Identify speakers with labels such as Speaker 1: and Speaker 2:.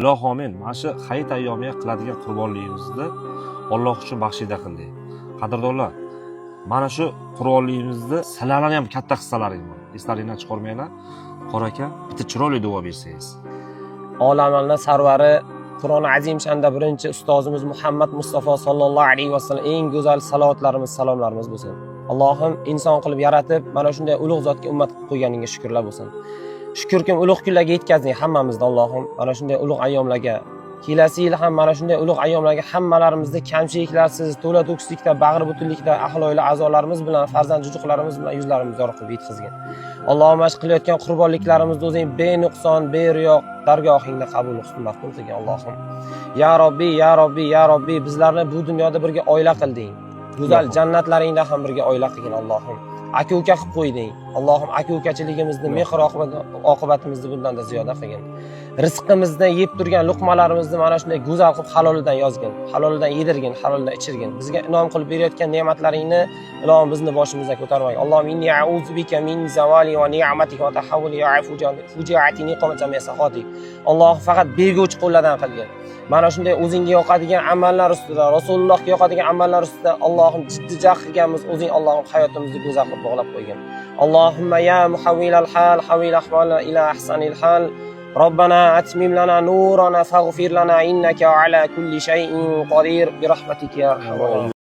Speaker 1: Iloh omin. Mana shu hayit ayyomiga qiladigan qurbonligimizni Alloh uchun baxshida qildik. Qadrdonlar, mana shu qurbonligimizni sizlarning ham katta hissalaring bor. Eslaringizdan chiqarmanglar. Qora aka, bitta chiroyli duo bersangiz.
Speaker 2: Olamlarning sarvari Qur'oni azim shanda birinchi ustozimiz Muhammad Mustafa sallallohu alayhi vasallam eng go'zal salotlarimiz, salomlarimiz bo'lsin. Allohim inson qilib yaratib, mana shunday ulug' zotga ummat qilib qo'yganingga shukrlar bo'lsin. Shukrkim ulug' kunlarga yetkazding hammamizni Allohim. Mana shunday ulug' ayyomlarga, kelasi yil ham mana shunday ulug' ayyomlarga hammalarimizda kamchiliklarsiz, to'la to'kislikda, bag'ri butunlikda ahli oila a'zolarimiz bilan, farzand jujuqlarimiz bilan yuzlarimizni yorqib yetkazgin. Allohim mana qilayotgan qurbonliklarimizni o'zing benuqson, beriyo dargohingda qabul husn maqbul qilgin Allohim. Ya Robbi, ya Robbi, ya Robbi, bizlarni bu dunyoda birga oila qilding. Go'zal jannatlaringda ham birga oila qilgin Allohim. Aka-uka qilib qo'yding. Allohim aka-ukachiligimizni, mehr oqibatimizni bundan-da ziyoda qilgin. Rizqimizni yeb turgan luqmalarimizni mana shunday go'zal qilib halolidan yozgin, halolidan yedirgin, halolidan ichirgin. Bizga inom qilib berayotgan ne'matlaringni Ilohim bizni boshimizdan ko'tarmagin. Allohim inni a'udzu bika min zawali va ni'matika va tahawuli ya fujiati niqamati sahatik. Alloh faqat berguvchi qo'llardan qilgin. Mana shunday o'zingga yoqadigan amallar ustida, Rasulullohga yoqadigan amallar ustida Allohim jiddiy jahd qilganmiz, o'zing Allohim hayotimizni go'zal qilib bog'lab qo'ygin. Allohumma ya muhawwilal hal, hawil ahvalana ila ahsanil hal. ربنا أتمم لنا نورنا فاغفر لنا إنك على كل شيء قدير برحمتك يا أرحم الراحمين.